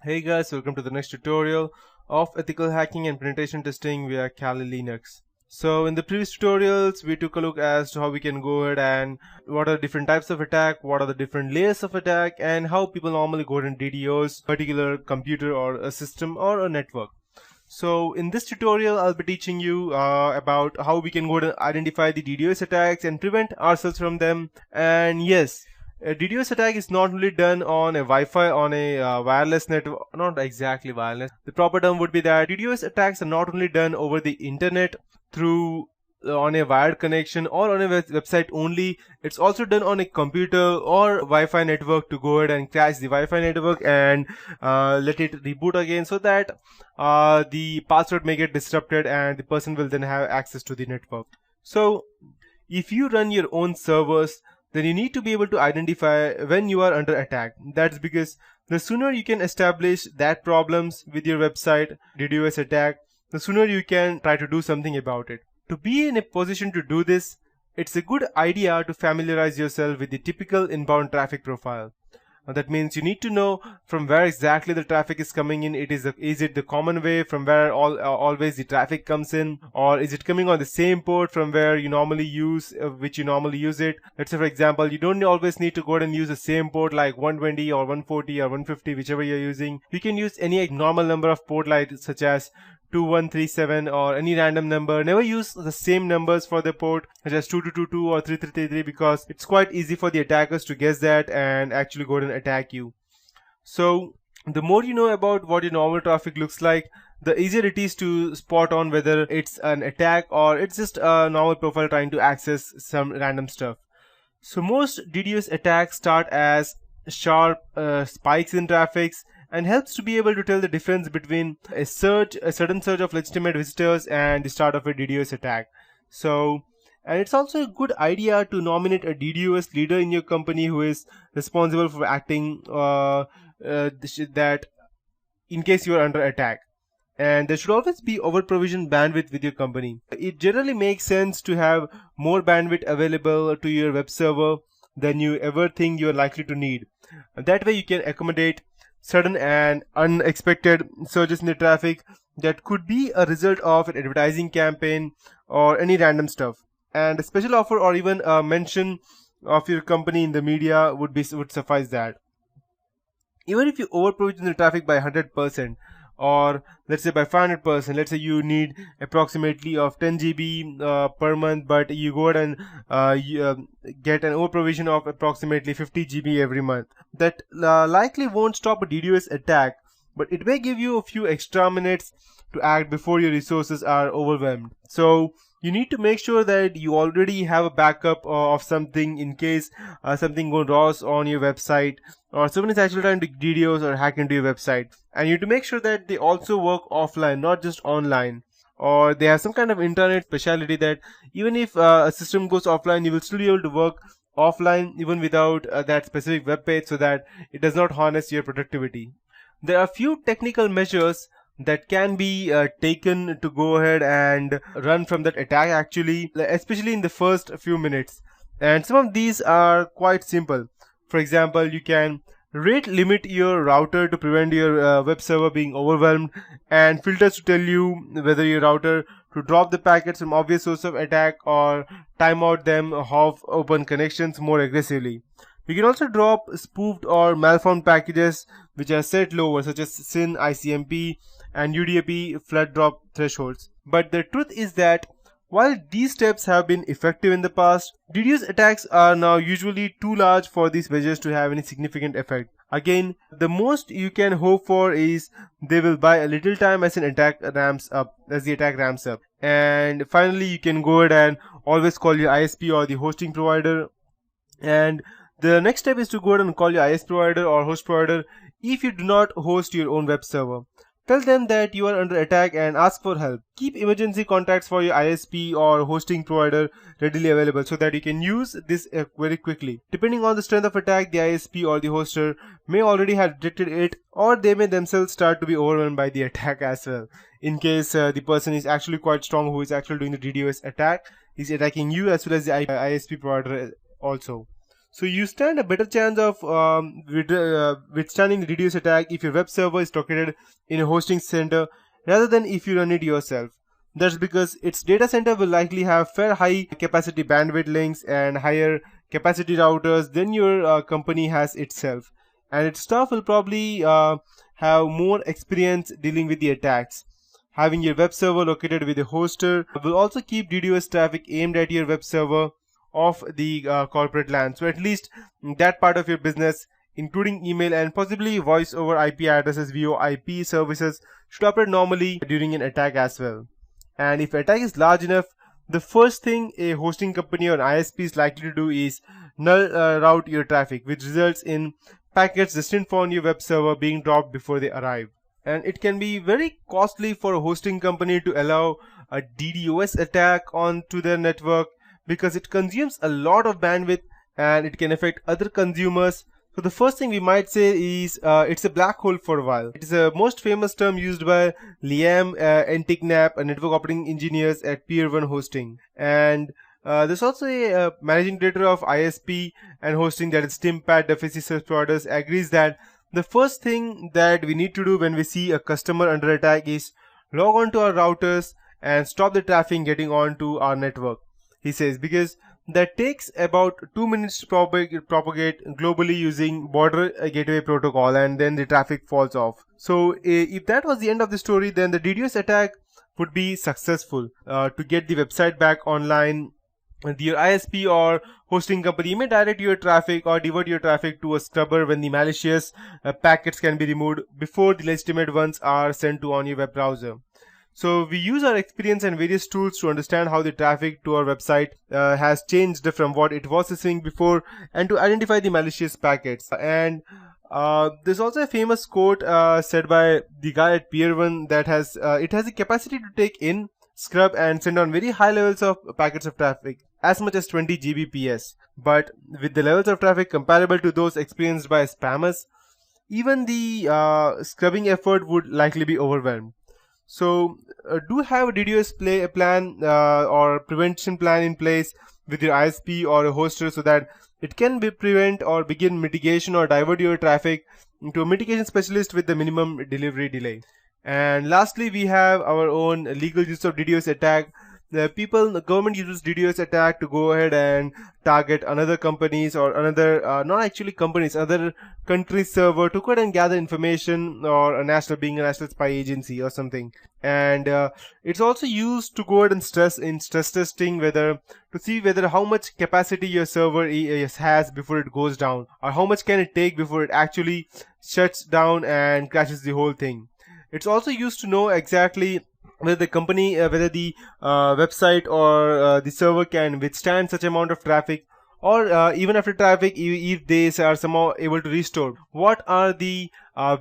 Hey guys, welcome to the next tutorial of ethical hacking and penetration testing via Kali Linux. So in the previous tutorials, we took a look as to how we can go ahead and what are different types of attack, what are the different layers of attack, and how people normally go ahead and DDos a particular computer or a system or a network. So in this tutorial, I'll be teaching you about how we can go ahead and identify the DDoS attacks and prevent ourselves from them. And yes, a DDoS attack is not only done on a Wi-Fi, on a wireless network, not exactly wireless. The proper term would be that DDoS attacks are not only done over the internet through on a wired connection or on a website only. It's also done on a computer or Wi-Fi network to go ahead and crash the Wi-Fi network and let it reboot again, so that the password may get disrupted and the person will then have access to the network. So if you run your own servers, then you need to be able to identify when you are under attack. That's because the sooner you can establish that problems with your website DDoS attack, the sooner you can try to do something about it. To be in a position to do this, it's a good idea to familiarize yourself with the typical inbound traffic profile. That means you need to know from where exactly the traffic is coming in. Is it the common way from where always the traffic comes in, or is it coming on the same port from where you normally use which you normally use it? Let's say, for example, you don't always need to go ahead and use the same port like 120 or 140 or 150, whichever you're using. You can use any normal number of port like such as 2137 or any random number. Never use the same numbers for the port such as 2222 or 3333, because it's quite easy for the attackers to guess that and actually go ahead and attack you. So the more you know about what your normal traffic looks like, the easier it is to spot on whether it's an attack or it's just a normal profile trying to access some random stuff. So most DDoS attacks start as sharp spikes in traffic, and helps to be able to tell the difference between a sudden surge of legitimate visitors and the start of a DDoS attack. So, and it's also a good idea to nominate a DDoS leader in your company who is responsible for acting that in case you are under attack. And there should always be over-provisioned bandwidth with your company. It generally makes sense to have more bandwidth available to your web server than you ever think you are likely to need. That way you can accommodate sudden and unexpected surges in the traffic that could be a result of an advertising campaign or any random stuff. And a special offer or even a mention of your company in the media would suffice that. Even if you over-provision the traffic by 100%, or let's say by 500%, let's say you need approximately of 10 GB per month, but you go ahead and get an over-provision of approximately 50 GB every month. That likely won't stop a DDoS attack, but it may give you a few extra minutes to act before your resources are overwhelmed. So you need to make sure that you already have a backup of something in case something goes wrong on your website, or someone is actually trying to DDoS or hack into your website. And you need to make sure that they also work offline, not just online, or they have some kind of internet specialty that even if a system goes offline, you will still be able to work offline even without that specific web page, so that it does not harness your productivity. There are few technical measures that can be taken to go ahead and run from that attack actually, especially in the first few minutes. And some of these are quite simple. For example, you can rate limit your router to prevent your web server being overwhelmed, and filters to tell you whether your router to drop the packets from obvious source of attack or time out them of open connections more aggressively. You can also drop spoofed or malformed packages which are set lower, such as SYN, ICMP and UDP flood drop thresholds. But the truth is that while these steps have been effective in the past, DDoS attacks are now usually too large for these measures to have any significant effect. Again, the most you can hope for is they will buy a little time as the attack ramps up. And finally, you can go ahead and always call your ISP or the hosting provider. And the next step is to go ahead and call your ISP provider or host provider if you do not host your own web server. Tell them that you are under attack and ask for help. Keep emergency contacts for your ISP or hosting provider readily available so that you can use this very quickly. Depending on the strength of attack, the ISP or the hoster may already have detected it, or they may themselves start to be overwhelmed by the attack as well. In case the person is actually quite strong who is actually doing the DDoS attack, is attacking you as well as the ISP provider also. So you stand a better chance of withstanding the DDoS attack if your web server is located in a hosting center rather than if you run it yourself. That's because its data center will likely have fair high capacity bandwidth links and higher capacity routers than your company has itself. And its staff will probably have more experience dealing with the attacks. Having your web server located with a hoster will also keep DDoS traffic aimed at your web server off the corporate LAN. So at least that part of your business, including email and possibly voice over IP addresses via IP services, should operate normally during an attack as well. And if attack is large enough, the first thing a hosting company or ISP is likely to do is null route your traffic, which results in packets destined for your web server being dropped before they arrive. And it can be very costly for a hosting company to allow a DDoS attack onto their network because it consumes a lot of bandwidth and it can affect other consumers. So the first thing we might say is it's a black hole for a while. It is a most famous term used by Liam and Tignap, network operating engineers at Pier 1 Hosting. And there's also a managing director of ISP and hosting, that is Tim Pat Duffy Service Providers, agrees that the first thing that we need to do when we see a customer under attack is log on to our routers and stop the traffic getting onto our network. He says, because that takes about 2 minutes to propagate globally using border gateway protocol, and then the traffic falls off. So if that was the end of the story, then the DDoS attack would be successful. To get the website back online, your ISP or hosting company may direct your traffic or divert your traffic to a scrubber when the malicious packets can be removed before the legitimate ones are sent to on your web browser. So we use our experience and various tools to understand how the traffic to our website has changed from what it was receiving before, and to identify the malicious packets. And there's also a famous quote said by the guy at Pier 1 that has it has the capacity to take in, scrub and send on very high levels of packets of traffic, as much as 20 Gbps. But with the levels of traffic comparable to those experienced by spammers, even the scrubbing effort would likely be overwhelmed. So do have a DDoS plan or prevention plan in place with your ISP or a hoster, so that it can be prevent or begin mitigation or divert your traffic into a mitigation specialist with the minimum delivery delay. And lastly, we have our own legal use of DDoS attack. The government uses DDoS attack to go ahead and target another companies or another, not actually companies, other countries' server to go ahead and gather information, or being a national spy agency or something. And it's also used to go ahead and stress testing to see whether how much capacity your server has before it goes down, or how much can it take before it actually shuts down and crashes the whole thing. It's also used to know exactly whether the company, whether the website or the server can withstand such amount of traffic, or even after traffic, if they are somehow able to restore, what are the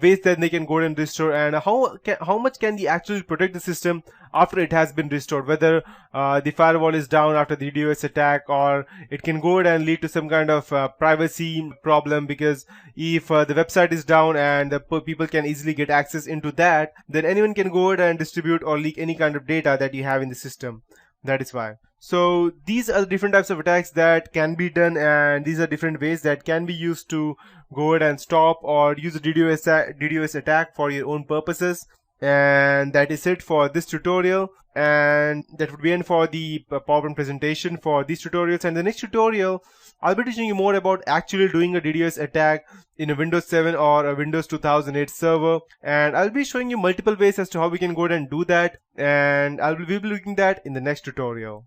ways that they can go and restore, and how much can they actually protect the system after it has been restored, whether the firewall is down after the DDoS attack, or it can go ahead and lead to some kind of privacy problem, because if the website is down and the people can easily get access into that, then anyone can go ahead and distribute or leak any kind of data that you have in the system. That is why. So these are the different types of attacks that can be done, and these are different ways that can be used to go ahead and stop or use a DDoS attack for your own purposes. And that is it for this tutorial, and that would be end for the PowerPoint presentation for these tutorials. And the next tutorial, I'll be teaching you more about actually doing a DDoS attack in a Windows 7 or a Windows 2008 server, and I'll be showing you multiple ways as to how we can go ahead and do that, and we'll be looking at that in the next tutorial.